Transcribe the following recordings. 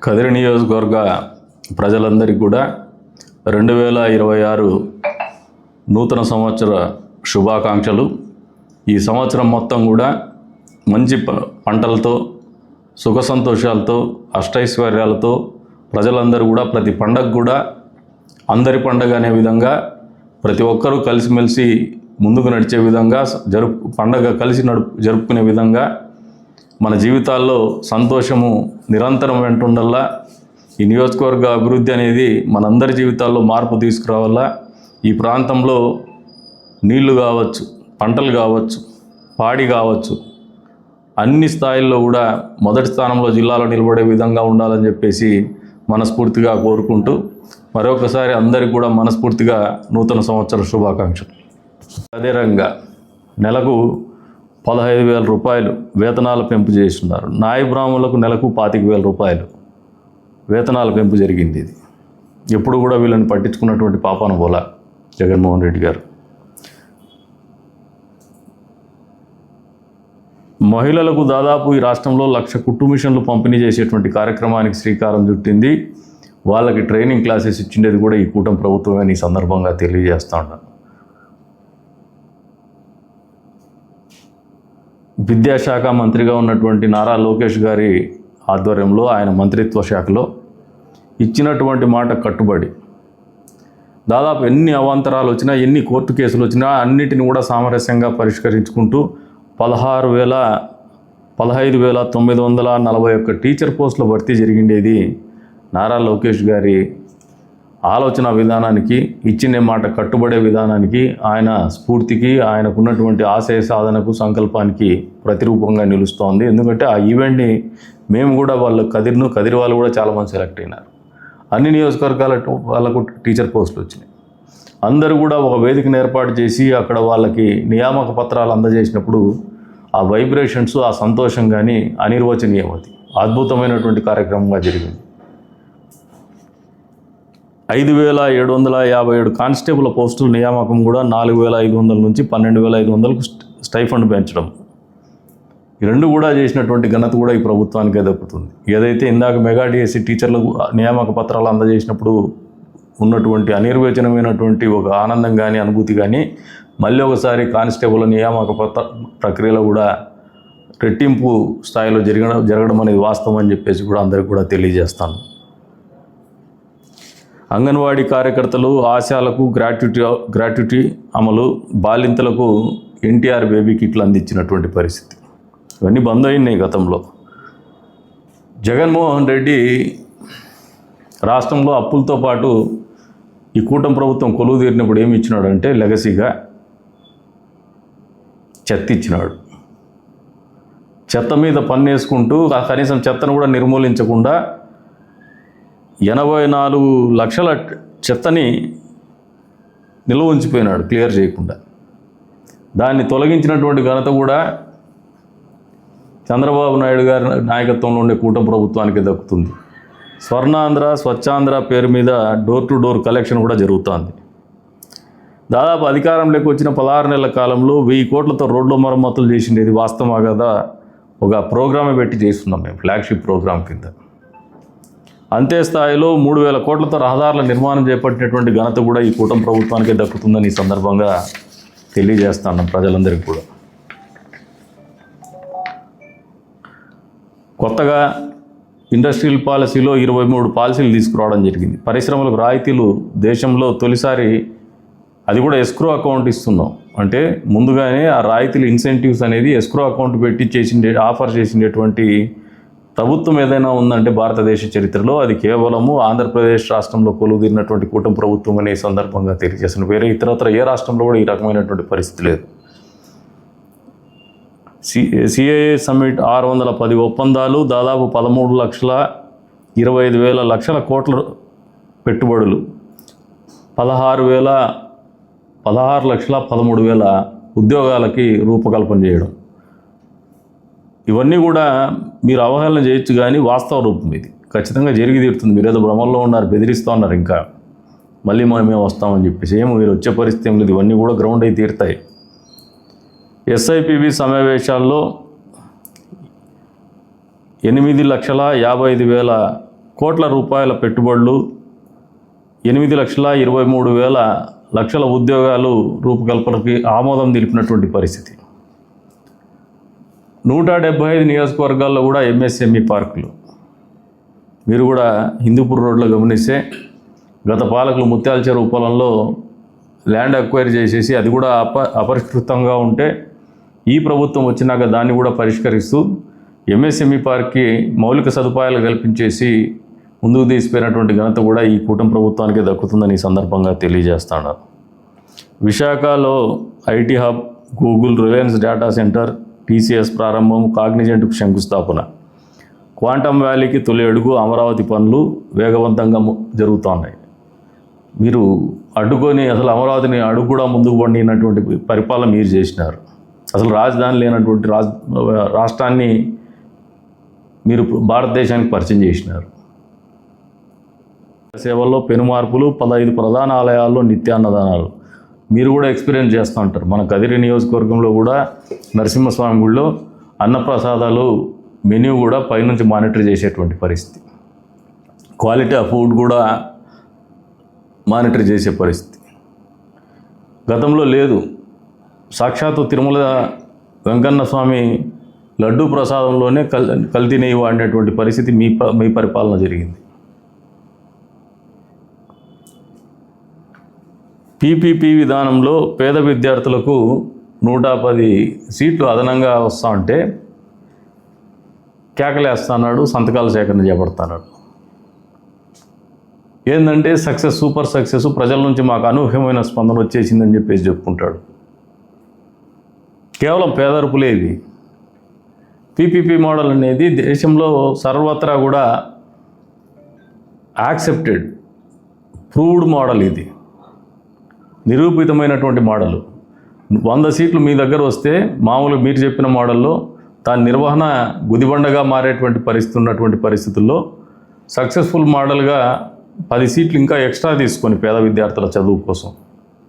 కదిరి నియోజకవర్గ ప్రజలందరికీ కూడా 2026 నూతన సంవత్సర శుభాకాంక్షలు. ఈ సంవత్సరం మొత్తం కూడా మంచి పంటలతో, సుఖ సంతోషాలతో, అష్టైశ్వర్యాలతో ప్రజలందరూ కూడా ప్రతి పండగ కూడా అందరి పండగ అనే విధంగా ప్రతి ఒక్కరూ కలిసిమెలిసి ముందుకు నడిచే విధంగా పండగ కలిసి జరుపుకునే విధంగా మన జీవితాల్లో సంతోషము నిరంతరం వెంటుండల్లా. ఈ నియోజకవర్గ అభివృద్ధి అనేది మనందరి జీవితాల్లో మార్పు తీసుకురావాలా. ఈ ప్రాంతంలో నీళ్లు కావచ్చు, పంటలు కావచ్చు, పాడి కావచ్చు, అన్ని స్థాయిల్లో కూడా మొదటి స్థానంలో జిల్లాలో నిలబడే విధంగా ఉండాలని చెప్పేసి మనస్ఫూర్తిగా కోరుకుంటూ మరొకసారి అందరికీ కూడా మనస్ఫూర్తిగా నూతన సంవత్సర శుభాకాంక్షలు. అదే రకంగా నెలకు 15,000 రూపాయలు వేతనాల పెంపు చేస్తున్నారు. నాయ బ్రాహ్మణులకు నెలకు 25,000 రూపాయలు వేతనాల పెంపు జరిగింది. ఇది ఎప్పుడు కూడా వీళ్ళని పట్టించుకున్నటువంటి పాపాన పోలా జగన్మోహన్ రెడ్డి గారు. మహిళలకు దాదాపు ఈ రాష్ట్రంలో 1,00,000 కుట్టు మిషన్లు పంపిణీ చేసేటువంటి కార్యక్రమానికి శ్రీకారం చుట్టింది. వాళ్ళకి ట్రైనింగ్ క్లాసెస్ ఇచ్చిండేది కూడా ఈ కూటమి ప్రభుత్వమే. ఈ సందర్భంగా తెలియజేస్తూ ఉన్నాను. విద్యాశాఖ మంత్రిగా ఉన్నటువంటి నారా లోకేష్ గారి ఆధ్వర్యంలో ఆయన మంత్రిత్వ శాఖలో ఇచ్చినటువంటి మాట కట్టుబడి దాదాపు ఎన్ని అవాంతరాలు వచ్చినా, ఎన్ని కోర్టు కేసులు వచ్చినా అన్నిటిని కూడా సామరస్యంగా పరిష్కరించుకుంటూ 15,941 టీచర్ పోస్టుల భర్తీ జరిగిండేది నారా లోకేష్ గారి ఆలోచన విధానానికి, ఇచ్చిన మాట కట్టుబడే విధానానికి, ఆయన స్ఫూర్తికి, ఆయనకున్నటువంటి ఆశయ సాధనకు, సంకల్పానికి ప్రతిరూపంగా నిలుస్తోంది. ఎందుకంటే ఆ ఈవెంట్ని మేము కూడా కదిరి వాళ్ళు కూడా చాలామంది సెలెక్ట్ అయినారు. అన్ని నియోజకవర్గాల వాళ్ళకు టీచర్ పోస్టులు వచ్చినాయి. అందరూ కూడా ఒక వేదికను ఏర్పాటు చేసి అక్కడ వాళ్ళకి నియామక పత్రాలు అందజేసినప్పుడు ఆ వైబ్రేషన్స్, ఆ సంతోషం కానీ అనిర్వచనీయం. అది అద్భుతమైనటువంటి కార్యక్రమంగా జరిగింది. 5,757 కానిస్టేబుల్ పోస్టుల నియామకం కూడా 4,500 నుంచి 12,500కు స్టైఫండ్ పెంచడం, ఈ రెండు కూడా చేసినటువంటి ఘనత కూడా ఈ ప్రభుత్వానికే దక్కుతుంది. ఏదైతే ఇందాక మెగా డిఎస్సి టీచర్లకు నియామక పత్రాలు అందజేసినప్పుడు ఉన్నటువంటి అనిర్వచనమైనటువంటి ఒక ఆనందం కానీ, అనుభూతి కానీ మళ్ళీ ఒకసారి కానిస్టేబుల్ నియామక ప్రక్రియలో కూడా రెట్టింపు స్థాయిలో జరగడం అనేది వాస్తవం అని చెప్పేసి కూడా అందరికీ కూడా తెలియజేస్తాను. అంగన్వాడీ కార్యకర్తలు ఆశాలకు గ్రాట్యుటీ అమలు, బాలింతలకు ఎన్టీఆర్ బేబీ కిట్లు అందించినటువంటి పరిస్థితి, ఇవన్నీ బంద్ అయినాయి గతంలో. జగన్మోహన్ రెడ్డి రాష్ట్రంలో అప్పులతో పాటు ఈ కూటమి ప్రభుత్వం కొలువు తీరినప్పుడు ఏమి ఇచ్చినాడంటే లెగసీగా చెత్త ఇచ్చినాడు. చెత్త మీద పన్నేసుకుంటూ కనీసం చెత్తను కూడా నిర్మూలించకుండా 84 లక్షల చెత్తని నిల్వ ఉంచిపోయినాడు, క్లియర్ చేయకుండా. దాన్ని తొలగించినటువంటి ఘనత కూడా చంద్రబాబు నాయుడు గారి నాయకత్వంలో ఉండే కూటమి ప్రభుత్వానికి దక్కుతుంది. స్వర్ణాంధ్ర, స్వచ్ఛాంధ్ర పేరు మీద డోర్ టు డోర్ కలెక్షన్ కూడా జరుగుతోంది. దాదాపు అధికారంలోకి వచ్చిన 16 నెలల కాలంలో 1,000 కోట్లతో రోడ్ల మరమ్మతులు చేసిండేది వాస్తవమా కదా. ఒక ప్రోగ్రామే పెట్టి చేస్తున్నాం మేము, ఫ్లాగ్షిప్ ప్రోగ్రాం కింద. అంతే స్థాయిలో 3,000 కోట్లతో రహదారుల నిర్మాణం చేపట్టినటువంటి ఘనత కూడా ఈ కూటమి ప్రభుత్వానికే దక్కుతుందని ఈ సందర్భంగా తెలియజేస్తాను ప్రజలందరికీ కూడా. కొత్తగా ఇండస్ట్రియల్ పాలసీలో 23 పాలసీలు తీసుకురావడం జరిగింది. పరిశ్రమలకు రాయితీలు దేశంలో తొలిసారి, అది కూడా ఎస్క్రో అకౌంట్ ఇస్తున్నాం. అంటే ముందుగానే ఆ రాయితీలు, ఇన్సెంటివ్స్ అనేది ఎస్క్రో అకౌంట్ పెట్టి ఆఫర్ చేసినటువంటి ప్రభుత్వం ఏదైనా ఉందంటే భారతదేశ చరిత్రలో అది కేవలము ఆంధ్రప్రదేశ్ రాష్ట్రంలో కొలువుదీరినటువంటి కూటమి ప్రభుత్వం అనే సందర్భంగా తెలియజేసిన. వేరే ఇతరత్ర ఏ రాష్ట్రంలో కూడా ఈ రకమైనటువంటి పరిస్థితి లేదు. సిఐఏ సమ్మిట్ 610 ఒప్పందాలు, దాదాపు 13,25,000 కోట్ల పెట్టుబడులు, 16,13,000 ఉద్యోగాలకి రూపకల్పన చేయడం, ఇవన్నీ కూడా మీరు అవహేళన చేయొచ్చు కానీ వాస్తవ రూపం ఇది ఖచ్చితంగా జరిగి తీరుతుంది. మీరు ఏదో భ్రమంలో ఉన్నారు, బెదిరిస్తూ ఉన్నారు, ఇంకా మళ్ళీ మేము వస్తామని చెప్పేసి. ఏమో మీరు వచ్చే పరిస్థితి ఏం లేదు, ఇవన్నీ కూడా గ్రౌండ్ అయి తీరుతాయి. ఎస్ఐపిబి సమావేశాల్లో 8,55,000 కోట్ల రూపాయల పెట్టుబడులు, 8,23,000 ఉద్యోగాలు రూపకల్పనకి ఆమోదం తెలిపినటువంటి పరిస్థితి. 175 నియోజకవర్గాల్లో కూడా ఎంఎస్ఎంఈ పార్కులు. మీరు కూడా హిందూపూర్ రోడ్లో గమనిస్తే గత పాలకులు ముత్యాల చెరువు పొలంలో ల్యాండ్ అక్వైర్ చేసేసి అది కూడా అపరిష్కృతంగా ఉంటే ఈ ప్రభుత్వం వచ్చినాక దాన్ని కూడా పరిష్కరిస్తూ ఎంఎస్ఎంఈ పార్క్కి మౌలిక సదుపాయాలు కల్పించేసి ముందుకు తీసిపోయినటువంటి ఘనత కూడా ఈ కూటమి ప్రభుత్వానికే దక్కుతుందని ఈ సందర్భంగా తెలియజేస్తాను. విశాఖలో IT hub, Google, Reliance data centre, TCS ప్రారంభం, కాగ్నిజెంట్కు శంకుస్థాపన, క్వాంటమ్ వ్యాలీకి తొలి అడుగు, అమరావతి పనులు వేగవంతంగా జరుగుతున్నాయి. మీరు అడ్డుకొని అసలు అమరావతిని అడుగు కూడా ముందుకు పండినటువంటి పరిపాలన మీరు చేసినారు. అసలు రాజధాని లేనటువంటి రాష్ట్రాన్ని మీరు భారతదేశానికి పరిచయం చేసినారు. సేవల్లో పెను మార్పులు, 15 ప్రధాన ఆలయాల్లో నిత్యాన్నదానాలు మీరు కూడా ఎక్స్పీరియన్స్ చేస్తూ ఉంటారు. మన కదిరి నియోజకవర్గంలో కూడా నరసింహస్వామి గుడిలో అన్నప్రసాదాలు మెన్యూ కూడా పైనుంచి మానిటర్ చేసేటువంటి పరిస్థితి, క్వాలిటీ ఆఫ్ ఫుడ్ కూడా మానిటర్ చేసే పరిస్థితి గతంలో లేదు. సాక్షాత్తు తిరుమల వెంకన్న స్వామి లడ్డూ ప్రసాదంలోనే కల్తీ నెయ్యి వాడినటువంటి పరిస్థితి మీ పరిపాలన జరిగింది. పీపీపీ విధానంలో పేద విద్యార్థులకు 110 సీట్లు అదనంగా వస్తూ ఉంటే కేకలేస్తున్నాడు, సంతకాల సేకరణ చేపడుతున్నాడు. ఏంటంటే సూపర్ సక్సెస్, ప్రజల నుంచి మాకు అనూహ్యమైన స్పందన వచ్చేసిందని చెప్పేసి చెప్పుకుంటాడు. కేవలం పేదరుపులే ఇది. పీపీపీ మోడల్ అనేది దేశంలో సర్వత్రా కూడా యాక్సెప్టెడ్, ప్రూవ్డ్ మోడల్. ఇది నిరూపితమైనటువంటి మోడల్. 100 సీట్లు మీ దగ్గర వస్తే మామూలుగా మీరు చెప్పిన మోడల్లో దాని నిర్వహణ గుదిబండగా మారేటువంటి పరిస్థితి ఉన్నటువంటి పరిస్థితుల్లో సక్సెస్ఫుల్ మోడల్గా 10 సీట్లు ఇంకా ఎక్స్ట్రా తీసుకొని పేద విద్యార్థుల చదువు కోసం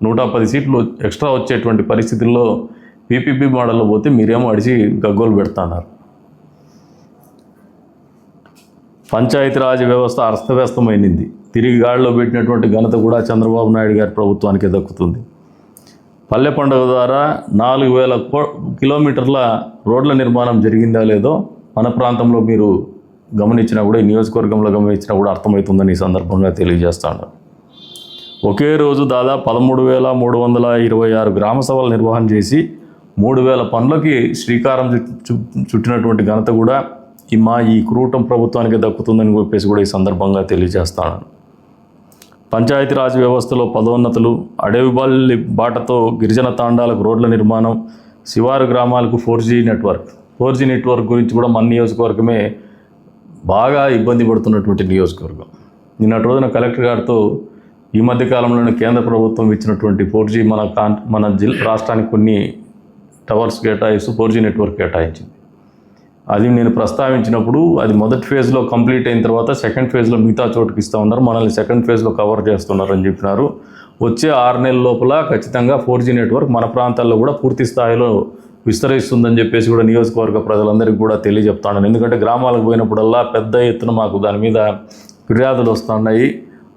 110 సీట్లు ఎక్స్ట్రా వచ్చేటువంటి పరిస్థితుల్లో పీపీపీ మోడల్లో పోతే మీరేమో అడిచి గగ్గోలు పెడుతున్నారు. పంచాయతీరాజ్ వ్యవస్థ అస్తవ్యస్తమైంది. తిరిగి గాడిలో పెట్టినటువంటి ఘనత కూడా చంద్రబాబు నాయుడు గారి ప్రభుత్వానికే దక్కుతుంది. పల్లె పండుగ ద్వారా 4,000 కిలోమీటర్ల రోడ్ల నిర్మాణం జరిగిందా లేదో మన ప్రాంతంలో మీరు గమనించినా కూడా, ఈ నియోజకవర్గంలో గమనించినా కూడా అర్థమవుతుందని ఈ సందర్భంగా తెలియజేస్తాను. ఒకే రోజు దాదాపు 13,326 గ్రామ సభలు నిర్వహణ చేసి 3,000 పనులకి శ్రీకారం చుట్టినటువంటి ఘనత కూడా ఈ కూటమి ప్రభుత్వానికి దక్కుతుందని చెప్పేసి కూడా ఈ సందర్భంగా తెలియజేస్తాను. పంచాయతీరాజ్ వ్యవస్థలో పదోన్నతులు, అడవిబల్లి బాటతో గిరిజన తాండాలకు రోడ్ల నిర్మాణం, శివారు గ్రామాలకు 4G నెట్వర్క్ గురించి కూడా మన నియోజకవర్గమే బాగా ఇబ్బంది పడుతున్నటువంటి నియోజకవర్గం. నిన్నటి రోజున కలెక్టర్ గారితో ఈ మధ్య కాలంలోనే కేంద్ర ప్రభుత్వం ఇచ్చినటువంటి 4G మన రాష్ట్రానికి కొన్ని టవర్స్ కేటాయిస్తూ 4G నెట్వర్క్ కేటాయించింది. అది నేను ప్రస్తావించినప్పుడు అది మొదటి ఫేజ్లో కంప్లీట్ అయిన తర్వాత సెకండ్ ఫేజ్లో మిగతా చోటుకి ఇస్తూ ఉన్నారు, మనల్ని సెకండ్ ఫేజ్లో కవర్ చేస్తున్నారు అని చెప్పినారు. వచ్చే 6 నెలల లోపల ఖచ్చితంగా 4G నెట్వర్క్ మన ప్రాంతాల్లో కూడా పూర్తి స్థాయిలో విస్తరిస్తుందని చెప్పేసి కూడా నియోజకవర్గ ప్రజలందరికీ కూడా తెలియజెప్తాను. ఎందుకంటే గ్రామాలకు పోయినప్పుడల్లా పెద్ద ఎత్తున మాకు దాని మీద ఫిర్యాదులు వస్తున్నాయి,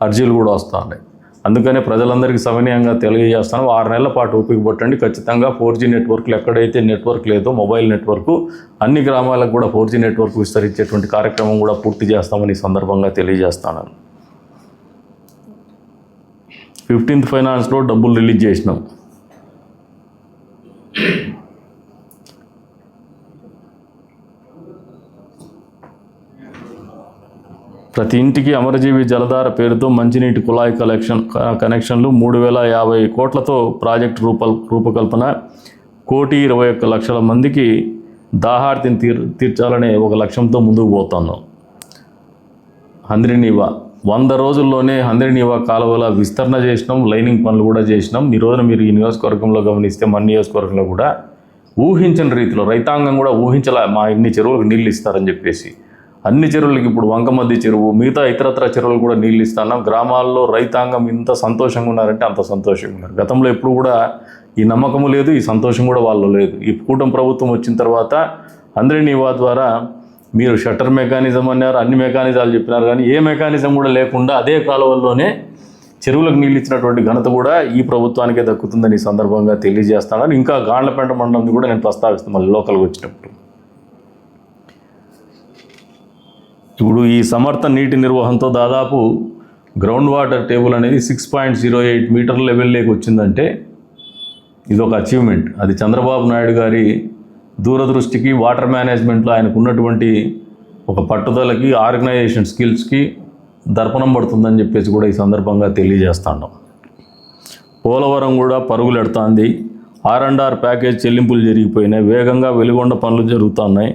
అర్జీలు కూడా వస్తున్నాయి. అందుకనే ప్రజలందరికీ సవినయంగా తెలియజేస్తాను, 6 నెలల పాటు ఓపిక పట్టండి. ఖచ్చితంగా 4G నెట్వర్క్లు ఎక్కడైతే నెట్వర్క్ లేదో మొబైల్ నెట్వర్క్ అన్ని గ్రామాలకు కూడా 4G నెట్వర్క్ విస్తరించేటువంటి కార్యక్రమం కూడా పూర్తి చేస్తామని సందర్భంగా తెలియజేస్తాను. 15th ఫైనాన్స్లో డబ్బులు రిలీజ్ చేసినాం. ప్రతి ఇంటికి అమరజీవి జలధార పేరుతో మంచినీటి కుళాయి కనెక్షన్లు, 3,050 కోట్లతో ప్రాజెక్టు రూపకల్పన, 1,21,00,000 మందికి దాహార్తిని తీర్చాలనే ఒక లక్ష్యంతో ముందుకు పోతున్నాం. హంద్రీనీవా 100 రోజుల్లోనే హంద్రీనీవా కాలువల విస్తరణ చేసినాం, లైనింగ్ పనులు కూడా చేసినాం. ఈ రోజున మీరు ఈ నియోజకవర్గంలో గమనిస్తే మన నియోజకవర్గంలో కూడా ఊహించని రీతిలో రైతాంగం కూడా ఊహించలే మా ఇన్ని చెరువులకు నీళ్ళు ఇస్తారని చెప్పేసి. అన్ని చెరువులకి ఇప్పుడు వంకమద్ది చెరువు, మిగతా ఇతరత్ర చెరువులు కూడా నీళ్ళు ఇస్తున్నాం. గ్రామాల్లో రైతాంగం ఇంత సంతోషంగా ఉన్నారంటే అంత సంతోషంగా ఉన్నారు. గతంలో ఎప్పుడు కూడా ఈ నమ్మకము లేదు, ఈ సంతోషం కూడా వాళ్ళు లేదు. ఈ కూటమి ప్రభుత్వం వచ్చిన తర్వాత హంద్రీనీవా ద్వారా మీరు షట్టర్ మెకానిజం అన్నారు, అన్ని మెకానిజాలు చెప్పినారు, కానీ ఏ మెకానిజం కూడా లేకుండా అదే కాలువల్లోనే చెరువులకు నీళ్ళు ఇచ్చినటువంటి ఘనత కూడా ఈ ప్రభుత్వానికే దక్కుతుందని ఈ సందర్భంగా తెలియజేస్తానని. ఇంకా గాండ్లపేట మండలం కూడా నేను ప్రస్తావిస్తాను మళ్ళీ లోకల్గా వచ్చినప్పుడు. ఇప్పుడు ఈ సమర్థ నీటి నిర్వహణతో దాదాపు గ్రౌండ్ వాటర్ టేబుల్ అనేది 6.08 మీటర్ లెవెల్లోకి వచ్చిందంటే ఇది ఒక అచీవ్మెంట్. అది చంద్రబాబు నాయుడు గారి దూరదృష్టికి, వాటర్ మేనేజ్మెంట్లో ఆయనకు ఉన్నటువంటి ఒక పట్టుదలకి, ఆర్గనైజేషన్ స్కిల్స్కి దర్పణం పడుతుందని చెప్పేసి కూడా ఈ సందర్భంగా తెలియజేస్తాను. పోలవరం కూడా పరుగులెడుతోంది. R&R ప్యాకేజ్ చెల్లింపులు జరిగిపోయినాయి. వేగంగా వెలుగొండ పనులు జరుగుతున్నాయి.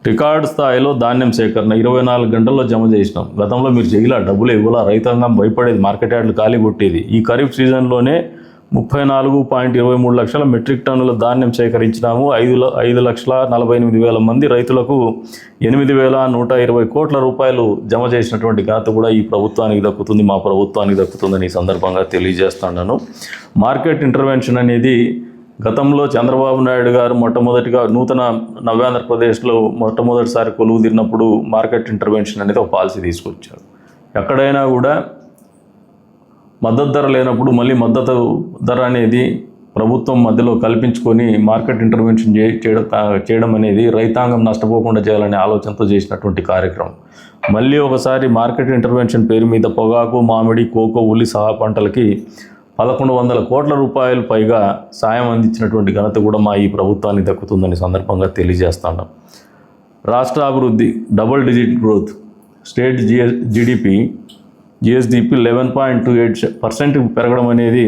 రికార్డు స్థాయిలో ధాన్యం సేకరణ 24 గంటల్లో జమ చేసినాం. గతంలో మీరు చేయలా, డబ్బులు ఇవ్వాలా, రైతాంగం భయపడేది, మార్కెట్ యార్డులు ఖాళీ కొట్టేది. ఈ ఖరీఫ్ సీజన్లోనే 34.23 లక్షల మెట్రిక్ టన్నుల ధాన్యం సేకరించినాము. 5,48,000 మంది రైతులకు 8,120 కోట్ల రూపాయలు జమ చేసినటువంటి ఘనత కూడా ఈ ప్రభుత్వానికి దక్కుతుంది, మా ప్రభుత్వానికి దక్కుతుందని ఈ సందర్భంగా తెలియజేస్తున్నాను. మార్కెట్ ఇంటర్వెన్షన్ అనేది గతంలో చంద్రబాబు నాయుడు గారు మొట్టమొదటిగా నూతన నవ్యాంధ్రప్రదేశ్లో మొట్టమొదటిసారి కొలువు తీరినప్పుడు మార్కెట్ ఇంటర్వెన్షన్ అనేది ఒక పాలసీ తీసుకొచ్చారు. ఎక్కడైనా కూడా మద్దతు ధర లేనప్పుడు మళ్ళీ మద్దతు ధర అనేది ప్రభుత్వం మధ్యలో కల్పించుకొని మార్కెట్ ఇంటర్వెన్షన్ చేయడం అనేది రైతాంగం నష్టపోకుండా చేయాలనే ఆలోచనతో చేసినటువంటి కార్యక్రమం. మళ్ళీ ఒకసారి మార్కెట్ ఇంటర్వెన్షన్ పేరు మీద పొగాకు, మామిడి, కోకో, ఉల్లి సహా పంటలకి 1,100 కోట్ల రూపాయలు పైగా సాయం అందించినటువంటి ఘనత కూడా మా ఈ ప్రభుత్వానికి దక్కుతుందని సందర్భంగా తెలియజేస్తాను. రాష్ట్ర అభివృద్ధి double digit growth, state GSDP 11.28% పెరగడం అనేది,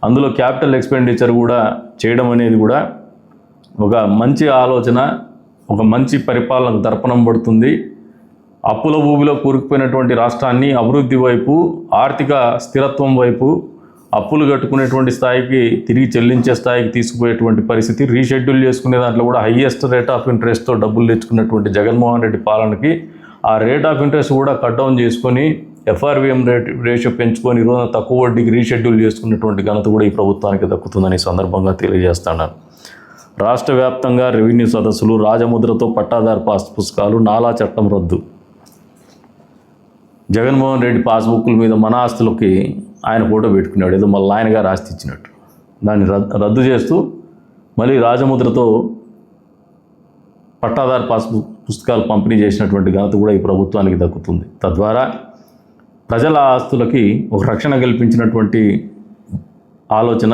అందులో క్యాపిటల్ ఎక్స్పెండిచర్ కూడా చేయడం అనేది కూడా ఒక మంచి ఆలోచన, ఒక మంచి పరిపాలనకు దర్పణం పడుతుంది. అప్పుల ఊబిలో కూరుకుపోయినటువంటి రాష్ట్రాన్ని అభివృద్ధి వైపు, ఆర్థిక స్థిరత్వం వైపు, అప్పులు కట్టుకునేటువంటి స్థాయికి, తిరిగి చెల్లించే స్థాయికి తీసుకుపోయేటువంటి పరిస్థితి, రీషెడ్యూల్ చేసుకునే దాంట్లో కూడా హైయెస్ట్ రేట్ ఆఫ్ ఇంట్రెస్ట్తో డబ్బులు తెచ్చుకున్నటువంటి జగన్మోహన్ రెడ్డి పాలనకి ఆ రేట్ ఆఫ్ ఇంట్రెస్ట్ కూడా కట్ డౌన్ చేసుకొని FRVM రేషియో పెంచుకొని ఈరోజు తక్కువ వడ్డీకి రీషెడ్యూల్ చేసుకున్నటువంటి ఘనత కూడా ఈ ప్రభుత్వానికి దక్కుతుందని సందర్భంగా తెలియజేస్తున్నాను. రాష్ట్ర వ్యాప్తంగా రెవెన్యూ సదస్సులు, రాజముద్రతో పట్టాదారు పాస్ పుస్తకాలు, నాలా చట్టం రద్దు. జగన్మోహన్ రెడ్డి పాస్బుక్ల మీద మన ఆస్తులకి ఆయన ఫోటో పెట్టుకున్నాడు, ఏదో మళ్ళీ ఆయన గారు ఆస్తి ఇచ్చినట్టు. దాన్ని రద్దు చేస్తూ మళ్ళీ రాజముద్రతో పట్టాదారు పుస్తకాలు పంపిణీ చేసినటువంటి ఘనత కూడా ఈ ప్రభుత్వానికి దక్కుతుంది. తద్వారా ప్రజల ఆస్తులకి ఒక రక్షణ కల్పించినటువంటి ఆలోచన,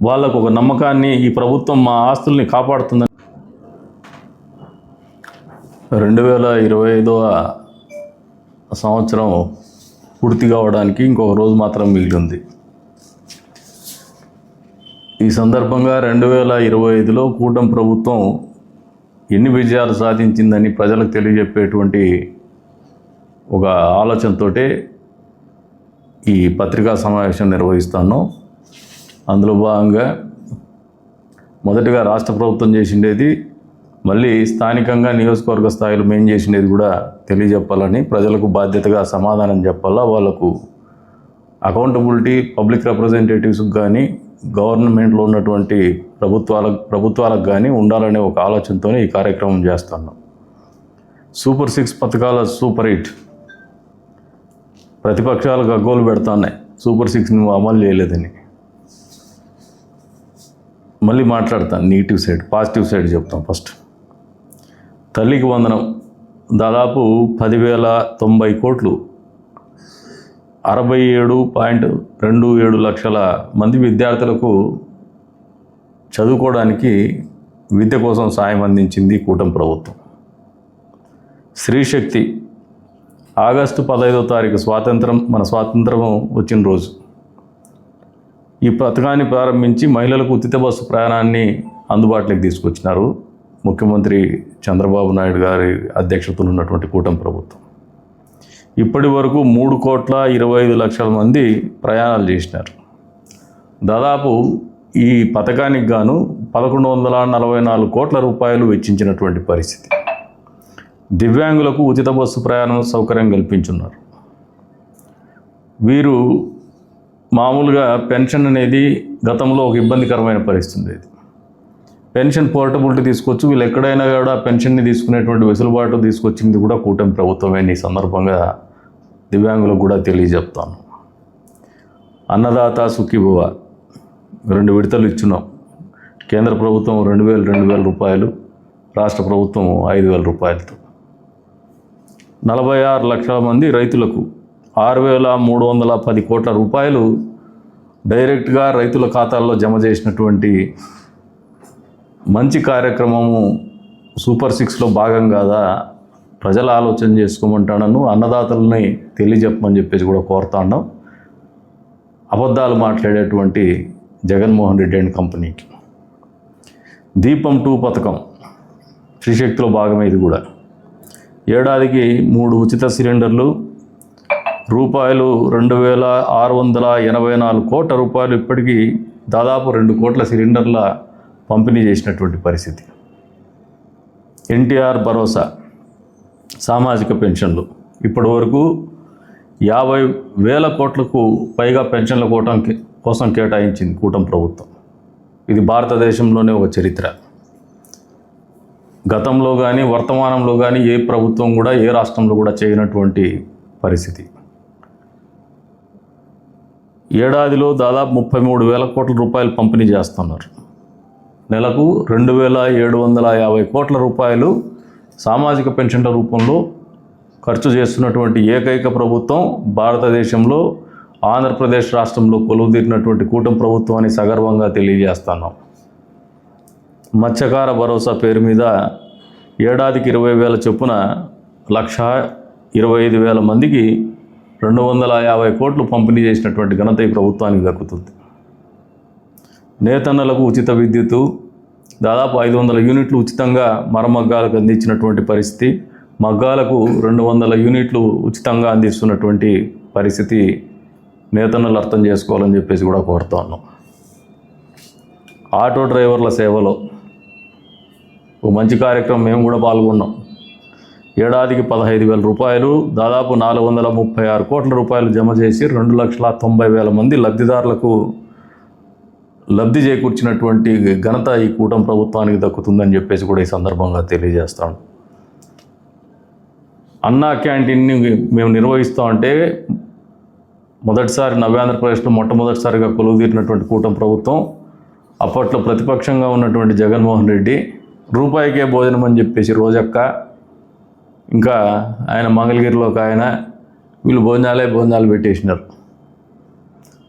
వాళ్ళకు ఒక నమ్మకాన్ని, ఈ ప్రభుత్వం మా ఆస్తుల్ని కాపాడుతుందని. 2025వ సంవత్సరం పూర్తి కావడానికి ఇంకొక రోజు మాత్రం మిగిలి ఉంది. ఈ సందర్భంగా 2025లో కూటమి ప్రభుత్వం ఎన్ని విజయాలు సాధించిందని ప్రజలకు తెలియజెప్పేటువంటి ఒక ఆలోచనతోటే ఈ పత్రికా సమావేశం నిర్వహిస్తాను. అందులో భాగంగా మొదటిగా రాష్ట్ర ప్రభుత్వం చేసిండేది, మళ్ళీ స్థానికంగా నియోజకవర్గ స్థాయిలో మేము చేసిండేది కూడా తెలియజెప్పాలని, ప్రజలకు బాధ్యతగా సమాధానం చెప్పాలా, వాళ్ళకు అకౌంటబిలిటీ పబ్లిక్ రిప్రజెంటేటివ్స్కి కానీ గవర్నమెంట్లో ఉన్నటువంటి ప్రభుత్వాలకు కానీ ఉండాలనే ఒక ఆలోచనతోనే ఈ కార్యక్రమం చేస్తున్నాం. సూపర్ 6 పథకాల సూపర్ హిట్. ప్రతిపక్షాలు గగ్గోలు పెడుతున్నాయి సూపర్ 6 నువ్వు అమలు చేయలేదని. మళ్ళీ మాట్లాడతాను, నెగిటివ్ సైడ్, పాజిటివ్ సైడ్ చెప్తాం. ఫస్ట్ తల్లికి వందనం, దాదాపు 10,090 కోట్లు, 67.27 లక్షల మంది విద్యార్థులకు చదువుకోవడానికి విద్య కోసం సాయం అందించింది కూటమి ప్రభుత్వం. స్త్రీశక్తి, ఆగస్టు 15వ తారీఖు మన స్వాతంత్రం వచ్చిన రోజు ఈ పథకాన్ని ప్రారంభించి మహిళలకు ఉచిత బస్సు ప్రయాణాన్ని అందుబాటులోకి తీసుకొచ్చినారు ముఖ్యమంత్రి చంద్రబాబు నాయుడు గారి అధ్యక్షతలో ఉన్నటువంటి కూటమి ప్రభుత్వం. ఇప్పటి వరకు 3,25,00,000 మంది ప్రయాణాలు చేసినారు. దాదాపు ఈ పథకానికి గాను 1,144 కోట్ల రూపాయలు వెచ్చించినటువంటి పరిస్థితి. దివ్యాంగులకు ఉచిత బస్సు ప్రయాణం సౌకర్యం కల్పించున్నారు. వీరు మామూలుగా పెన్షన్ అనేది గతంలో ఒక ఇబ్బందికరమైన పరిస్థితి ఉండేది. పెన్షన్ పోర్టబిలిటీ తీసుకొచ్చి వీళ్ళు ఎక్కడైనా కూడా పెన్షన్ని తీసుకునేటువంటి వెసులుబాటు తీసుకొచ్చింది కూడా కూటమి ప్రభుత్వమే. ఈ సందర్భంగా దివ్యాంగులకు కూడా తెలియజెప్తాను. అన్నదాత సుఖీభవ 2 విడతలు ఇచ్చున్నాం. కేంద్ర ప్రభుత్వం 2,000 రూపాయలు, రాష్ట్ర ప్రభుత్వం 5,000 రూపాయలతో 46 లక్షల మంది రైతులకు 6,310 కోట్ల రూపాయలు డైరెక్ట్గా రైతుల ఖాతాల్లో జమ చేసినటువంటి మంచి కార్యక్రమము సూపర్ 6లో భాగం కాదా? ప్రజలు ఆలోచన చేసుకోమంటాను. అన్నదాతలని తెలియజెప్పమని చెప్పేసి కూడా కోరుతాను. అబద్ధాలు మాట్లాడేటువంటి జగన్మోహన్ రెడ్డి అండ్ కంపెనీకి. దీపం 2 పథకం శ్రీశక్తిలో భాగమే. ఇది కూడా ఏడాదికి 3 ఉచిత సిలిండర్లు, రూపాయలు 2,684 కోట్ల రూపాయలు, ఇప్పటికీ దాదాపు 2 కోట్ల సిలిండర్ల పంపిణీ చేసినటువంటి పరిస్థితి. ఎన్టీఆర్ భరోసా సామాజిక పెన్షన్లు ఇప్పటి వరకు 50,000 కోట్లకు పైగా పెన్షన్ల కోసం కేటాయించింది కూటమి ప్రభుత్వం. ఇది భారతదేశంలోనే ఒక చరిత్ర. గతంలో కానీ వర్తమానంలో కానీ ఏ ప్రభుత్వం కూడా ఏ రాష్ట్రంలో కూడా చేయనటువంటి పరిస్థితి. ఏడాదిలో దాదాపు 33,000 కోట్ల రూపాయలు పంపిణీ చేస్తున్నారు. నెలకు 2,750 కోట్ల రూపాయలు సామాజిక పెన్షన్ల రూపంలో ఖర్చు చేస్తున్నటువంటి ఏకైక ప్రభుత్వం భారతదేశంలో ఆంధ్రప్రదేశ్ రాష్ట్రంలో కొలువుదీరినటువంటి కూటమి ప్రభుత్వాన్ని సగర్వంగా తెలియజేస్తున్నాం. మత్స్యకార భరోసా పేరు మీద ఏడాదికి 20,000 చొప్పున 1,25,000 మందికి 250 కోట్లు పంపిణీ చేసినటువంటి ఘనత ఈ ప్రభుత్వానికి దక్కుతుంది. నేతన్నలకు ఉచిత విద్యుత్తు దాదాపు 500 యూనిట్లు ఉచితంగా మరమగ్గాలకు అందించినటువంటి పరిస్థితి. మగ్గాలకు 200 యూనిట్లు ఉచితంగా అందిస్తున్నటువంటి పరిస్థితి నేతన్నలు అర్థం చేసుకోవాలని చెప్పేసి కూడా కోరుతా ఉన్నాం. ఆటో డ్రైవర్ల సేవలో ఒక మంచి కార్యక్రమం మేము కూడా పాల్గొన్నాం. ఏడాదికి 15,000 రూపాయలు, దాదాపు 436 కోట్ల రూపాయలు జమ చేసి 2,90,000 మంది లబ్ధిదారులకు లబ్ధి చేకూర్చినటువంటి ఘనత ఈ కూటమి ప్రభుత్వానికి దక్కుతుందని చెప్పేసి కూడా ఈ సందర్భంగా తెలియజేస్తాను. అన్నా క్యాంటీన్ని మేము నిర్వహిస్తామంటే మొదటిసారి నవ్యాంధ్రప్రదేశ్లో మొట్టమొదటిసారిగా కొలువుదీరినటువంటి కూటమి ప్రభుత్వం. అప్పట్లో ప్రతిపక్షంగా ఉన్నటువంటి జగన్మోహన్ రెడ్డి రూపాయికే భోజనం అని చెప్పేసి రోజక్క, ఇంకా ఆయన మంగళగిరిలో ఒక ఆయన, వీళ్ళు భోజనాలు పెట్టేసినారు.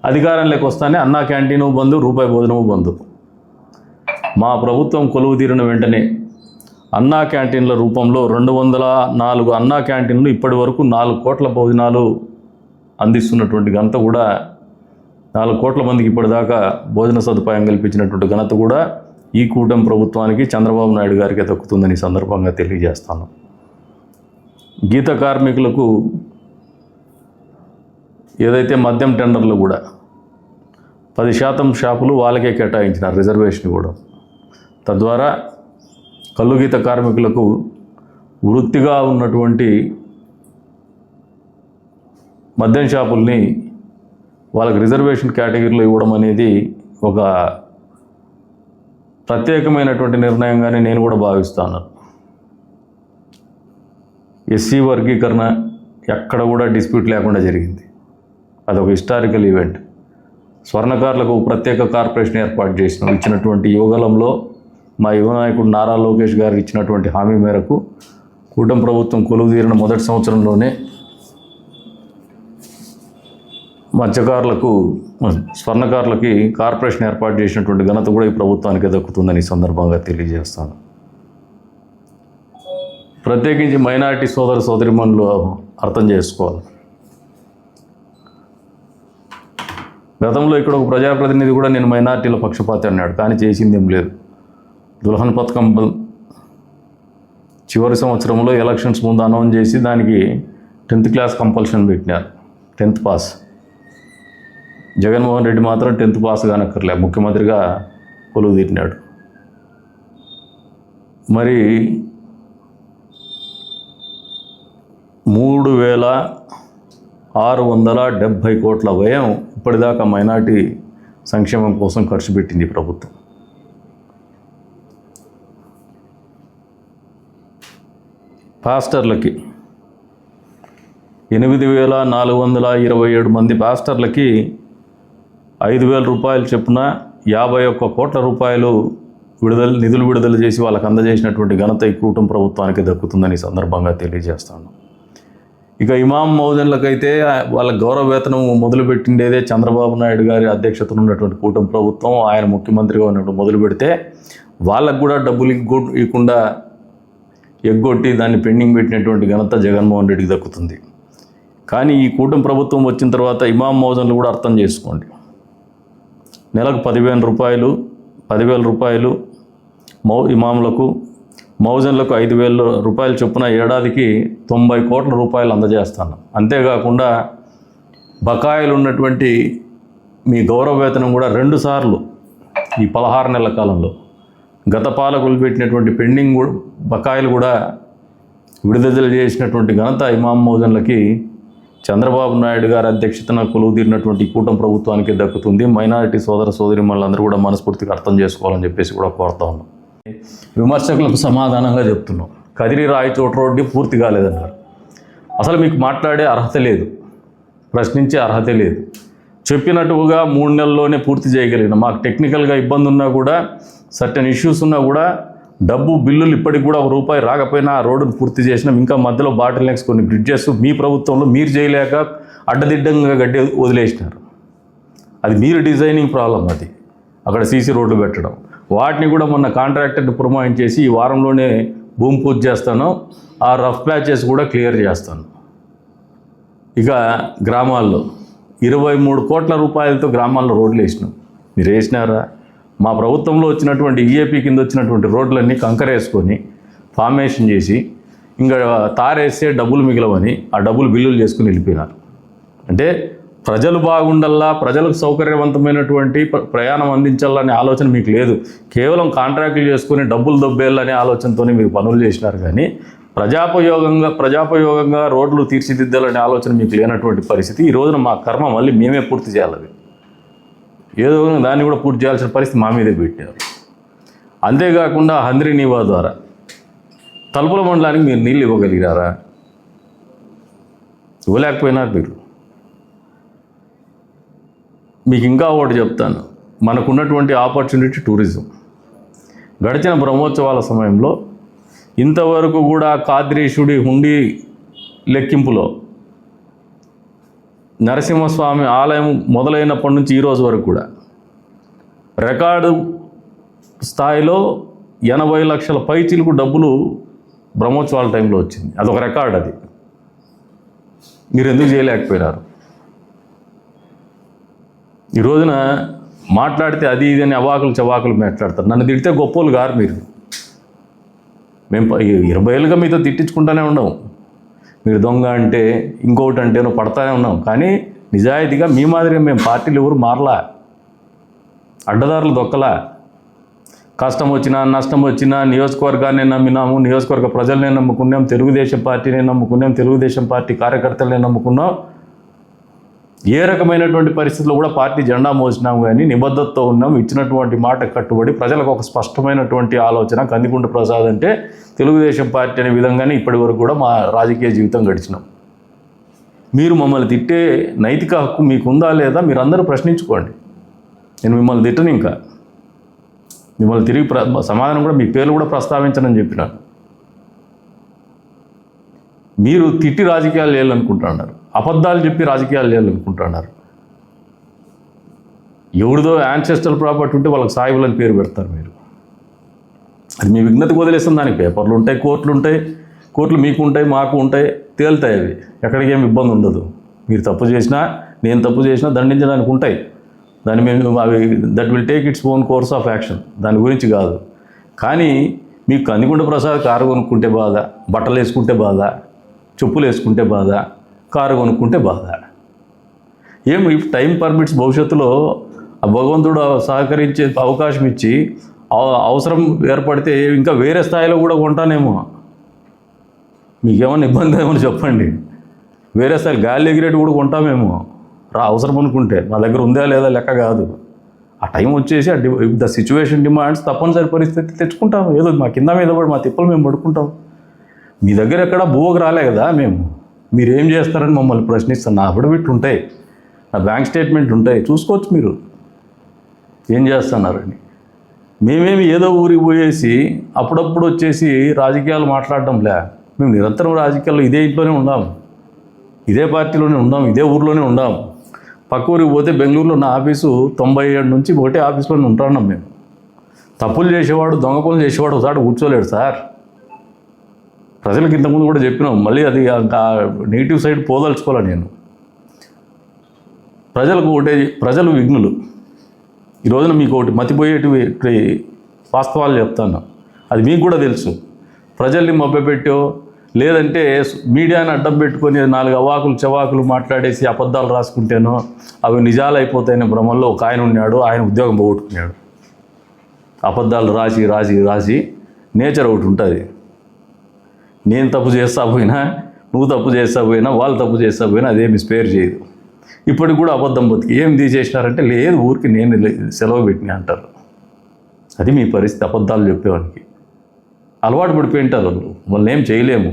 అధికారంలోకి వస్తానే అన్నా క్యాంటీను బంద్, రూపాయి భోజనము బంద్. మా ప్రభుత్వం కొలువు తీరిన వెంటనే అన్నా క్యాంటీన్ల రూపంలో 204 అన్నా క్యాంటీన్లు ఇప్పటి వరకు 4 కోట్ల భోజనాలు అందిస్తున్నటువంటి ఘనత కూడా, 4 కోట్ల మందికి ఇప్పటిదాకా భోజన సదుపాయం కల్పించినటువంటి ఘనత కూడా ఈ కూటమి ప్రభుత్వానికి, చంద్రబాబు నాయుడు గారికి దక్కుతుందని సందర్భంగా తెలియజేస్తాను. గీత కార్మికులకు ఏదైతే మద్యం టెండర్లు కూడా 10% షాపులు వాళ్ళకే కేటాయించినారు రిజర్వేషన్ కూడా. తద్వారా కల్లు గీత కార్మికులకు వృత్తిగా ఉన్నటువంటి మద్యం షాపుల్ని వాళ్ళకి రిజర్వేషన్ కేటగిరీలో ఇవ్వడం అనేది ఒక ప్రత్యేకమైనటువంటి నిర్ణయంగానే నేను కూడా భావిస్తాను. ఎస్సీ వర్గీకరణ ఎక్కడ కూడా డిస్ప్యూట్ లేకుండా జరిగింది. అదొక హిస్టారికల్ ఈవెంట్. స్వర్ణకారులకు ప్రత్యేక కార్పొరేషన్ ఏర్పాటు ఇచ్చినటువంటి యువగలంలో మా యువ నాయకుడు నారా లోకేష్ గారు ఇచ్చినటువంటి హామీ మేరకు కూటమి ప్రభుత్వం కొలువుదీరిన మొదటి సంవత్సరంలోనే మత్స్యకారులకు, స్వర్ణకారులకి కార్పొరేషన్ ఏర్పాటు చేసినటువంటి ఘనత కూడా ఈ ప్రభుత్వానికి దక్కుతుందని సందర్భంగా తెలియజేస్తాను. ప్రత్యేకించి మైనారిటీ సోదరిమణులు అర్థం చేసుకోవాలి. గతంలో ఇక్కడ ఒక ప్రజాప్రతినిధి కూడా నేను మైనారిటీల పక్షపాతి అన్నాడు, కానీ చేసింది ఏం లేదు. దుల్హన్ పథకం చివరి సంవత్సరంలో ఎలక్షన్స్ ముందు అనౌన్స్ చేసి దానికి 10th క్లాస్ కంపల్షన్ పెట్టినారు, 10th పాస్. జగన్మోహన్ రెడ్డి మాత్రం 10th పాస్ కానక్కర్లే, ముఖ్యమంత్రిగా కొలువు తీరినాడు. మరి 3,670 కోట్ల వ్యయం ఇప్పటిదాకా మైనార్టీ సంక్షేమం కోసం ఖర్చు పెట్టింది ప్రభుత్వం. పాస్టర్లకి 8,427 మంది పాస్టర్లకి 5,000 రూపాయలు చొప్పున 51 కోట్ల రూపాయలు నిధులు విడుదల చేసి వాళ్ళకి అందజేసినటువంటి ఘనత ఈ కూటమి ప్రభుత్వానికి దక్కుతుందని ఈ సందర్భంగా తెలియజేస్తాను. ఇక ఇమాం మౌజన్లకైతే వాళ్ళ గౌరవ వేతనం మొదలుపెట్టిండేదే చంద్రబాబు నాయుడు గారి అధ్యక్షతన ఉన్నటువంటి కూటమి ప్రభుత్వం. ఆయన ముఖ్యమంత్రిగా ఉన్నప్పుడు మొదలు పెడితే వాళ్ళకు కూడా డబ్బులు ఇవ్వకుండా ఎగ్గొట్టి దాన్ని పెండింగ్ పెట్టినటువంటి ఘనత జగన్మోహన్ రెడ్డికి దక్కుతుంది. కానీ ఈ కూటమి ప్రభుత్వం వచ్చిన తర్వాత ఇమాం మౌజన్లు కూడా అర్థం చేసుకోండి. నెలకు 10,000 రూపాయలు ఇమాములకు, మౌజన్లకు 5,000 రూపాయలు చొప్పున ఏడాదికి 90 కోట్ల రూపాయలు అందజేస్తాను. అంతేకాకుండా బకాయిలు ఉన్నటువంటి మీ గౌరవ వేతనం కూడా 2 సార్లు ఈ 16 నెలల కాలంలో గత పాలకులు పెట్టినటువంటి పెండింగ్ బకాయిలు కూడా విడుదల చేసినటువంటి ఘనత ఇమాం మౌజన్లకి చంద్రబాబు నాయుడు గారి అధ్యక్షతన కొలువుదీరినటువంటి కూటమి ప్రభుత్వానికి దక్కుతుంది. మైనారిటీ సోదర సోదరీమణులందరూ కూడా మనస్ఫూర్తిగా అర్థం చేసుకోవాలని చెప్పేసి కూడా కోరుతా ఉన్నాం. విమర్శకులకు సమాధానంగా చెప్తున్నాం. కదిరి రాయచోట రోడ్డు పూర్తి కాలేదన్నారు. అసలు మీకు మాట్లాడే అర్హత లేదు, ప్రశ్నించే అర్హత లేదు. చెప్పినట్టుగా 3 నెలల్లోనే పూర్తి చేయగలిగిన, మాకు టెక్నికల్గా ఇబ్బంది ఉన్నా కూడా, సర్టెన్ ఇష్యూస్ ఉన్నా కూడా, బిల్లులు ఇప్పటికి కూడా ₹1 రాకపోయినా ఆ రోడ్డును పూర్తి చేసినాం. ఇంకా మధ్యలో బాటిల్ నెక్స్ కొన్ని బ్రిడ్జెస్ మీ ప్రభుత్వంలో మీరు చేయలేక అడ్డదిడ్డంగా గడ్డి వదిలేసినారు. అది మీరు డిజైనింగ్ ప్రాబ్లం. అది అక్కడ సీసీ రోడ్లు పెట్టడం, వాటిని కూడా మొన్న కాంట్రాక్టర్ని పురమాయించేసి ఈ వారంలోనే భూమి పూజ చేస్తాను, ఆ రఫ్ ప్యాచెస్ కూడా క్లియర్ చేస్తాను. ఇక గ్రామాల్లో 23 కోట్ల రూపాయలతో గ్రామాల్లో రోడ్లు వేసినాం. మీరు వేసినారా? మా ప్రభుత్వంలో వచ్చినటువంటి ఈఏపీ కింద వచ్చినటువంటి రోడ్లన్నీ కంకరేసుకొని ఫార్మేషన్ చేసి ఇంకా తారేస్తే డబ్బులు మిగలవని ఆ డబ్బులు బిల్లులు చేసుకుని వెళ్ళిపోయినారు. అంటే ప్రజలు బాగుండల్లా, ప్రజలకు సౌకర్యవంతమైనటువంటి ప్రయాణం అందించాలనే ఆలోచన మీకు లేదు. కేవలం కాంట్రాక్టులు చేసుకుని డబ్బులు దొబ్బేయాలనే ఆలోచనతోనే మీరు పనులు చేసినారు. కానీ ప్రజాపయోగంగా రోడ్లు తీర్చిదిద్దాలనే ఆలోచన మీకు లేనటువంటి పరిస్థితి. ఈ రోజున మా కర్మ మళ్ళీ మేమే పూర్తి చేయాలి. ఏదో దాన్ని కూడా పూర్తి చేయాల్సిన పరిస్థితి మా మీదే పెట్టారు. అంతేకాకుండా హంద్రీ నీవా ద్వారా తలుపుల మండలానికి మీరు నీళ్ళు ఇవ్వగలిగారా? ఇవ్వలేకపోయినారు మీరు. మీకు ఇంకా ఒకటి చెప్తాను. మనకున్నటువంటి ఆపర్చునిటీ టూరిజం. గడిచిన బ్రహ్మోత్సవాల సమయంలో ఇంతవరకు కూడా కాద్రీశుడి హుండీ లెక్కింపులో నరసింహస్వామి ఆలయం మొదలైనప్పటి నుంచి ఈరోజు వరకు కూడా రికార్డు స్థాయిలో 80 లక్షల పైచిలకు డబ్బులు బ్రహ్మోత్సవాల టైంలో వచ్చింది. అదొక రికార్డ్. అది మీరు ఎందుకు చేయలేకపోయినారు? ఈ రోజున మాట్లాడితే అది ఇది అని అవాకులు చవాకులు మాట్లాడతారు. నన్ను తిడితే గొప్పోళ్ళు గారు మీరు. మేము 20 ఏళ్ళుగా మీతో తిట్టించుకుంటూనే ఉన్నాము. మీరు దొంగ అంటే ఇంకొకటి అంటే పడతానే ఉన్నాం. కానీ నిజాయితీగా మీ మాదిరిగా మేము పార్టీలు ఎవరు మారలా, అడ్డదారులు దొక్కలా. కష్టం వచ్చినా నష్టం వచ్చినా నియోజకవర్గాన్ని నమ్మినాము, నియోజకవర్గ ప్రజలనే నమ్ముకున్నాం, తెలుగుదేశం పార్టీని నమ్ముకున్నాం, తెలుగుదేశం పార్టీ కార్యకర్తలనే నమ్ముకున్నాం. ఏ రకమైనటువంటి పరిస్థితుల్లో కూడా పార్టీ జెండా మోసినాం. కానీ నిబద్ధతతో ఉన్నాం. ఇచ్చినటువంటి మాట కట్టుబడి ప్రజలకు ఒక స్పష్టమైనటువంటి ఆలోచన. కందికుంట ప్రసాద్ అంటే తెలుగుదేశం పార్టీ అనే విధంగానే ఇప్పటి వరకు కూడా మా రాజకీయ జీవితం గడిచినాం. మీరు మమ్మల్ని తిట్టే నైతిక హక్కు మీకుందా లేదా మీరందరూ ప్రశ్నించుకోండి. నేను మిమ్మల్ని తిట్టను. ఇంకా మిమ్మల్ని తిరిగి సమాధానం కూడా మీ పేర్లు కూడా ప్రస్తావించనని చెప్పినాను. మీరు తిట్టి రాజకీయాలు చేయాలనుకుంటున్నారు, అబద్ధాలు చెప్పి రాజకీయాలు చేయాలనుకుంటున్నారు. ఎవరిదో యాన్సెస్ట్రల్ ప్రాపర్టీ ఉంటే వాళ్ళకి సాయిబులని పేరు పెడతారు మీరు. అది మీ విజ్ఞతకు వదిలేస్తాం. దానికి పేపర్లు ఉంటాయి, కోర్టులు మీకు ఉంటాయి, మాకు ఉంటాయి, తేలుతాయి. అవి ఎక్కడికి ఏమి ఇబ్బంది ఉండదు. మీరు తప్పు చేసినా, నేను తప్పు చేసినా దండించడానికి ఉంటాయి. దాన్ని మేము అవి that will take its own course of action. దాని గురించి కాదు. కానీ మీకు కందికుంట ప్రసాద్ కారు కొనుక్కుంటే బాధ, బట్టలు వేసుకుంటే బాధ, చెప్పులు వేసుకుంటే బాధ, కారు కొనుక్కుంటే బాధ. ఏం ఇఫ్ టైం పర్మిట్స్ భవిష్యత్తులో భగవంతుడు సహకరించే అవకాశం ఇచ్చి అవసరం ఏర్పడితే ఇంకా వేరే స్థాయిలో కూడా కొంటానేమో. మీకేమన్నా ఇబ్బంది ఏమని చెప్పండి. వేరే స్థాయి గాలి ఎగిరేటి కూడా కొంటామేమో అవసరం అనుకుంటే. మా దగ్గర ఉందా లేదా లెక్క కాదు. ఆ టైం వచ్చేసి ద సిచ్యువేషన్ డిమాండ్స్ తప్పనిసరి పరిస్థితి తెచ్చుకుంటాం. ఏదో మా కింద మీద పడి మా తిప్పలు మేము పడుకుంటాం. మీ దగ్గర ఎక్కడ భూవకు రాలే కదా మేము. మీరు ఏం చేస్తారని మమ్మల్ని ప్రశ్నిస్తాను. నా అఫిడవిట్లు ఉంటాయి, నా బ్యాంక్ స్టేట్మెంట్ ఉంటాయి, చూసుకోవచ్చు మీరు ఏం చేస్తున్నారని. మేమేమి ఏదో ఊరికి పోయేసి అప్పుడప్పుడు వచ్చేసి రాజకీయాలు మాట్లాడడంలే. మేము నిరంతరం రాజకీయాల్లో ఇదే ఇంట్లోనే ఉన్నాం, ఇదే పార్టీలోనే ఉన్నాం, ఇదే ఊర్లోనే ఉన్నాం. పక్క ఊరికి పోతే బెంగళూరులో నా ఆఫీసు 97 నుంచి ఒకటే ఆఫీస్లోనే ఉంటున్నాం మేము. తప్పులు చేసేవాడు, దొంగ పనులు చేసేవాడు ఒకసారి కూర్చోలేడు సార్. ప్రజలకు ఇంతకుముందు కూడా చెప్పినాం, మళ్ళీ అది నెగిటివ్ సైడ్ పోదలుచుకోవాలి నేను. ప్రజలకు ఒకటే, ప్రజలు విఘ్నులు. ఈ రోజున మీకు ఒకటి మతిపోయేటివి వాస్తవాలు చెప్తాను, అది మీకు కూడా తెలుసు. ప్రజల్ని మభ్యపెట్టో లేదంటే మీడియాని అడ్డం పెట్టుకొని 4 అవాకులు చవాకులు మాట్లాడేసి అబద్ధాలు రాసుకుంటేనో అవి నిజాలు అయిపోతాయనే భ్రమంలో ఒక ఆయన ఉన్నాడు. ఆయన ఉద్యోగం పోగొట్టుకున్నాడు. అబద్ధాలు రాసి రాసి రాసి నేచర్ ఒకటి ఉంటుంది. నేను తప్పు చేస్తా పోయినా, నువ్వు తప్పు చేస్తా పోయినా, వాళ్ళు తప్పు చేస్తా పోయినా అదేమి స్పేర్ చేయదు. ఇప్పటికి కూడా అబద్ధం బతికి ఏం తీసేసినారంటే లేదు ఊరికి నేను సెలవు పెట్టినా అంటారు. అది మీ పరిస్థితి. అబద్ధాలు చెప్పేవానికి అలవాటు పడిపోయి ఉంటారు వాళ్ళు. వాళ్ళని ఏం చేయలేము,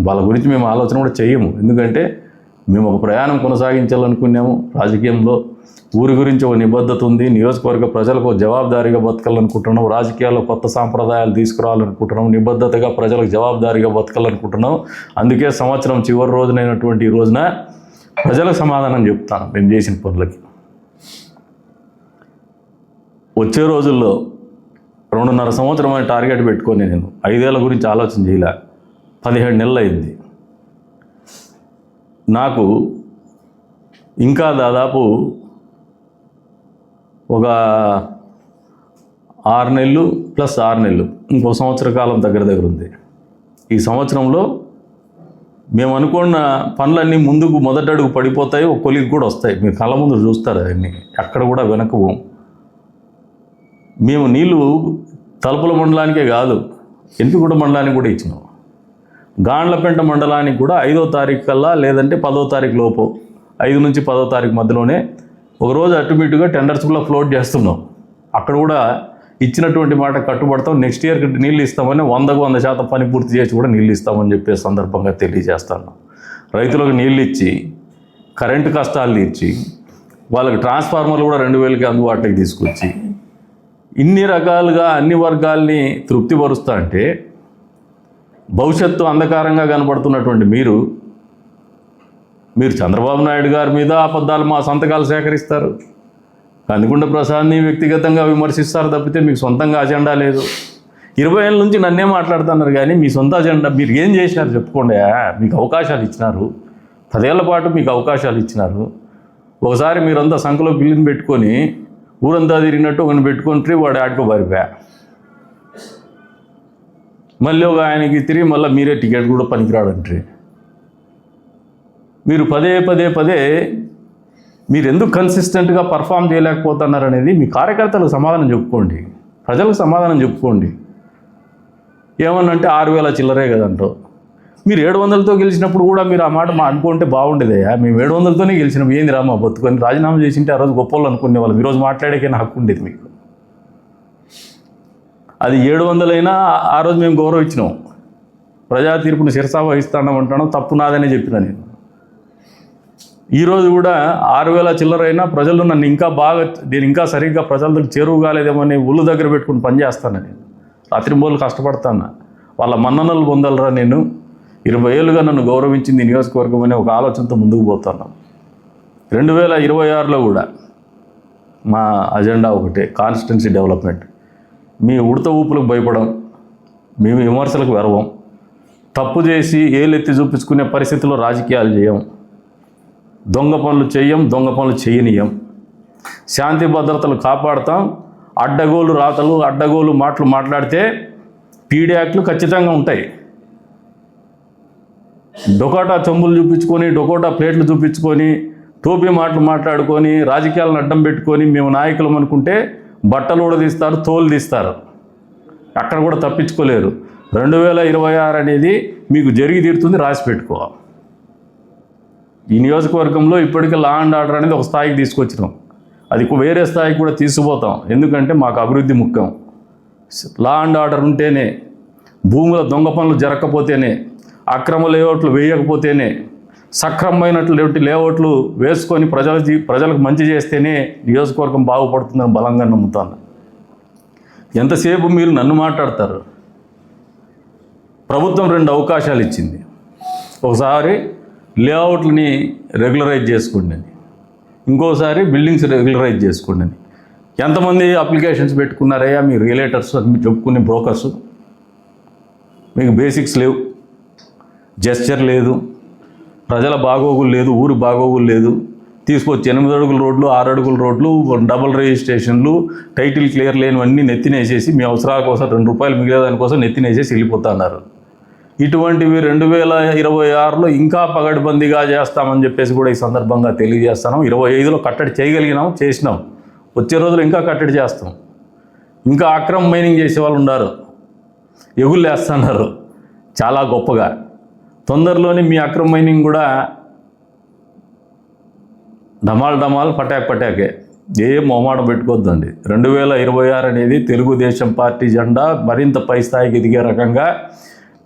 వాళ్ళ గురించి మేము ఆలోచన కూడా చేయము. ఎందుకంటే మేము ఒక ప్రయాణం కొనసాగించాలనుకున్నాము రాజకీయంలో. ఊరి గురించి ఒక నిబద్ధత ఉంది, నియోజకవర్గ ప్రజలకు జవాబుదారీగా బతకాలనుకుంటున్నాం, రాజకీయాల్లో కొత్త సాంప్రదాయాలు తీసుకురావాలనుకుంటున్నాం, నిబద్ధతగా ప్రజలకు జవాబుదారీగా బతకాలనుకుంటున్నాం. అందుకే సంవత్సరం చివరి రోజునైనటువంటి ఈ రోజున ప్రజలకు సమాధానం చెప్తాను మేము చేసిన పనులకి. వచ్చే రోజుల్లో 2.5 సంవత్సరం అని టార్గెట్ పెట్టుకొని నేను 5 ఏళ్ల గురించి ఆలోచన చేయలే. 17 నెలలు అయింది. నాకు ఇంకా దాదాపు ఒక 6 నెలలు ప్లస్ 6 నెలలు, ఇంకో సంవత్సర కాలం దగ్గర ఉంది. ఈ సంవత్సరంలో మేము అనుకున్న పనులన్నీ ముందుకు మొదటడుగు పడిపోతాయి, ఒక కొలికి కూడా వస్తాయి. మీరు కళ్ళ ముందు చూస్తారు అవన్నీ, ఎక్కడ కూడా వెనక్కు. మేము నీళ్లు తలుపుల మండలానికే కాదు, ఎంపిగూడ మండలానికి కూడా ఇచ్చినాం. గాండ్లపెంట మండలానికి కూడా 5వ తారీఖు కల్లా లేదంటే 10వ తారీఖు లోపు, 5 నుంచి 10వ తారీఖు మధ్యలోనే ఒకరోజు అటుమిటుగా టెండర్స్ కూడా ఫ్లోట్ చేస్తున్నాం. అక్కడ కూడా ఇచ్చినటువంటి మాట కట్టుబడతాం. నెక్స్ట్ ఇయర్కి నీళ్ళు ఇస్తామని 100కు 100% పని పూర్తి చేసి కూడా నీళ్ళు ఇస్తామని చెప్పే సందర్భంగా తెలియజేస్తాను. రైతులకు నీళ్ళు ఇచ్చి, కరెంటు కష్టాలు తీర్చి, వాళ్ళకి ట్రాన్స్ఫార్మర్లు కూడా 2000కి అందుబాటులోకి తీసుకొచ్చి, ఇన్ని రకాలుగా అన్ని వర్గాల్ని తృప్తిపరుస్తా అంటే భవిష్యత్తు అంధకారంగా కనబడుతున్నటువంటి మీరు చంద్రబాబు నాయుడు గారి మీద అబద్ధాలు మా సంతకాలు సేకరిస్తారు, కందికొండ ప్రసాద్ని వ్యక్తిగతంగా విమర్శిస్తారు తప్పితే మీకు సొంతంగా అజెండా లేదు. 20 ఏళ్ళ నుంచి నన్నే మాట్లాడుతున్నారు కానీ మీ సొంత అజెండా మీరు ఏం చేసినారు చెప్పుకోండి. మీకు అవకాశాలు ఇచ్చినారు, 10 ఏళ్ల పాటు మీకు అవకాశాలు ఇచ్చినారు. ఒకసారి మీరంతా సంఖలో బిల్లుని పెట్టుకొని ఊరంతా తిరిగినట్టు ఒకరిని పెట్టుకొని వాడు ఆడుకో పారిపోయా. మళ్ళీ ఒక ఆయనకి తిరిగి మళ్ళీ మీరే టికెట్ కూడా పనికిరాడంటే మీరు పదే మీరు ఎందుకు కన్సిస్టెంట్గా పర్ఫామ్ చేయలేకపోతున్నారు అనేది మీ కార్యకర్తలకు సమాధానం చెప్పుకోండి, ప్రజలకు సమాధానం చెప్పుకోండి. ఏమన్నంటే 6,000 చిల్లరే కదంటో. మీరు 700తో గెలిచినప్పుడు కూడా మీరు ఆ మాట అనుకుంటే బాగుండేదయ్యా. మేము 700తోనే గెలిచినాం, ఏంది రామా బతుకొని రాజీనామా చేసింటే ఆ రోజు గొప్పలు అనుకునే వాళ్ళం. ఈరోజు మాట్లాడేకైనా హక్కు ఉండేది మీకు. అది 700 అయినా ఆ రోజు మేము గౌరవించినాం. ప్రజా తీర్పును శిరసా వహిస్తానం అంటాను, తప్పు నాదనే చెప్పిన నేను. ఈరోజు కూడా 6,000 చిల్లరైనా ప్రజలు నన్ను ఇంకా బాగా, నేను ఇంకా సరిగ్గా ప్రజలకు చేరువు కాలేదేమని ఒళ్ళు దగ్గర పెట్టుకుని పనిచేస్తాను. నేను రాత్రింబోళ్ళు కష్టపడతాను, వాళ్ళ మన్ననలు పొందాలరా. నేను 20 ఏళ్ళుగా నన్ను గౌరవించింది నియోజకవర్గం అనే ఒక ఆలోచనతో ముందుకు పోతున్నాం. 2026లో కూడా మా అజెండా ఒకటే, కాన్స్టిట్యున్సీ డెవలప్మెంట్. మీ ఉడత ఊపులకు భయపడం, మేము విమర్శలకు వెరవం, తప్పు చేసి ఏలెత్తి చూపించుకునే పరిస్థితుల్లో రాజకీయాలు చేయం, దొంగ పనులు చెయ్యం, దొంగ పనులు చేయనీయం, శాంతి భద్రతలు కాపాడుతాం. అడ్డగోలు రాతలు, అడ్డగోలు మాటలు మాట్లాడితే పీడీ యాక్ట్లు ఖచ్చితంగా ఉంటాయి. డొకోటా చెంబులు చూపించుకొని, డొకోటా ప్లేట్లు చూపించుకొని, టోపీ మాటలు మాట్లాడుకొని, రాజకీయాలను అడ్డం పెట్టుకొని మేము నాయకులం అనుకుంటే బట్టలు కూడా తీస్తారు, తోలు తీస్తారు. అక్కడ కూడా తప్పించుకోలేరు. 2026 అనేది మీకు జరిగి తీరుతుంది, రాసి పెట్టుకో. ఈ నియోజకవర్గంలో ఇప్పటికే లా అండ్ ఆర్డర్ అనేది ఒక స్థాయికి తీసుకొచ్చినాం, అది వేరే స్థాయికి కూడా తీసుకుపోతాం. ఎందుకంటే మాకు అభివృద్ధి ముఖ్యం. లా అండ్ ఆర్డర్ ఉంటేనే, భూముల దొంగ పనులు జరగకపోతేనే, అక్రమ లేఅవుట్లు వేయకపోతేనే, సక్రమమైనటువంటి లేఅవుట్లు వేసుకొని ప్రజలకు మంచి చేస్తేనే నియోజకవర్గం బాగుపడుతుందని బలంగా నమ్ముతాను. ఎంతసేపు మీరు నన్ను మాట్లాడతారు? ప్రభుత్వం 2 అవకాశాలు ఇచ్చింది. ఒకసారి లేఅవుట్లని రెగ్యులరైజ్ చేసుకోండి అని, ఇంకోసారి బిల్డింగ్స్ రెగ్యులరైజ్ చేసుకోండి అని. ఎంతమంది అప్లికేషన్స్ పెట్టుకున్నారయ్యా మీ రియలేటర్స్ అని చెప్పుకునే బ్రోకర్స్? మీకు బేసిక్స్ లేవు, జెస్చర్ లేదు, ప్రజల బాగోగులు లేదు, ఊరు బాగోగులు లేదు. తీసుకొచ్చి 8 అడుగుల రోడ్లు, 6 అడుగుల రోడ్లు, డబుల్ రిజిస్ట్రేషన్లు, టైటిల్ క్లియర్ లేనివన్నీ నెత్తినేసేసి మీ అవసరాల కోసం 2 రూపాయలు మిగిలేదానికోసం నెత్తినేసేసి వెళ్ళిపోతున్నారు. ఇటువంటివి 2026లో ఇంకా పగడ్బందీగా చేస్తామని చెప్పేసి కూడా ఈ సందర్భంగా తెలియజేస్తాను. 25లో కట్టడి చేయగలిగినాం, చేసినాం. వచ్చే రోజులు ఇంకా కట్టడి చేస్తాం. ఇంకా అక్రమ మైనింగ్ చేసే వాళ్ళు ఉన్నారు, ఎగుళ్ళు వేస్తున్నారు చాలా గొప్పగా. తొందరలోనే మీ అక్రమ మైనింగ్ కూడా డమాల్ పటాకే. ఏం మొహమాటం పెట్టుకోవద్దండి. 2026 అనేది తెలుగుదేశం పార్టీ జెండా మరింత పై స్థాయికి ఎదిగే రకంగా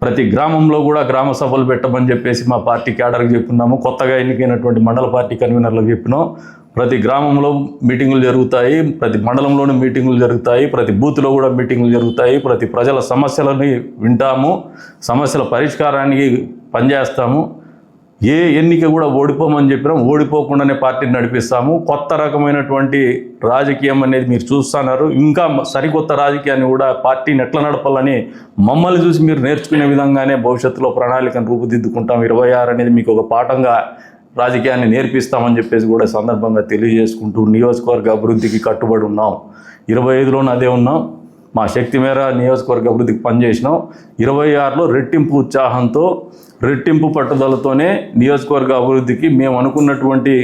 ప్రతి గ్రామంలో కూడా గ్రామ సభలు పెట్టమని చెప్పేసి మా పార్టీ క్యాడర్కి చెప్పున్నాము. కొత్తగా ఎన్నికైనటువంటి మండల పార్టీ కన్వీనర్లకు చెప్పినాం. ప్రతి గ్రామంలో మీటింగులు జరుగుతాయి, ప్రతి మండలంలోనూ మీటింగులు జరుగుతాయి, ప్రతి బూత్లో కూడా మీటింగులు జరుగుతాయి. ప్రతి ప్రజల సమస్యలని వింటాము, సమస్యల పరిష్కారానికి పనిచేస్తాము. ఏ ఎన్నిక కూడా ఓడిపోమని చెప్పినాం, ఓడిపోకుండానే పార్టీని నడిపిస్తాము. కొత్త రకమైనటువంటి రాజకీయం అనేది మీరు చూస్తున్నారు. ఇంకా సరికొత్త రాజకీయాన్ని కూడా పార్టీని ఎట్లా నడపాలని మమ్మల్ని చూసి మీరు నేర్చుకునే విధంగానే భవిష్యత్తులో ప్రణాళికను రూపుదిద్దుకుంటాం. 26 అనేది మీకు ఒక పాఠంగా రాజకీయాన్ని నేర్పిస్తామని చెప్పేసి కూడా సందర్భంగా తెలియజేసుకుంటూ నియోజకవర్గ అభివృద్ధికి కట్టుబడి ఉన్నాం. 25లోనూ అదే ఉన్నాం. మా శక్తి మేర నియోజకవర్గ అభివృద్ధికి పనిచేసినాం. 26లో రెట్టింపు ఉత్సాహంతో, రెట్టింపు పట్టుదలతోనే నియోజకవర్గ అభివృద్ధికి మేము అనుకున్నటువంటి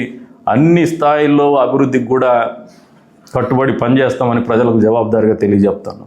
అన్ని స్థాయిల్లో అభివృద్ధికి కూడా కట్టుబడి పనిచేస్తామని ప్రజలకు జవాబుదారీగా తెలియజేస్తాను.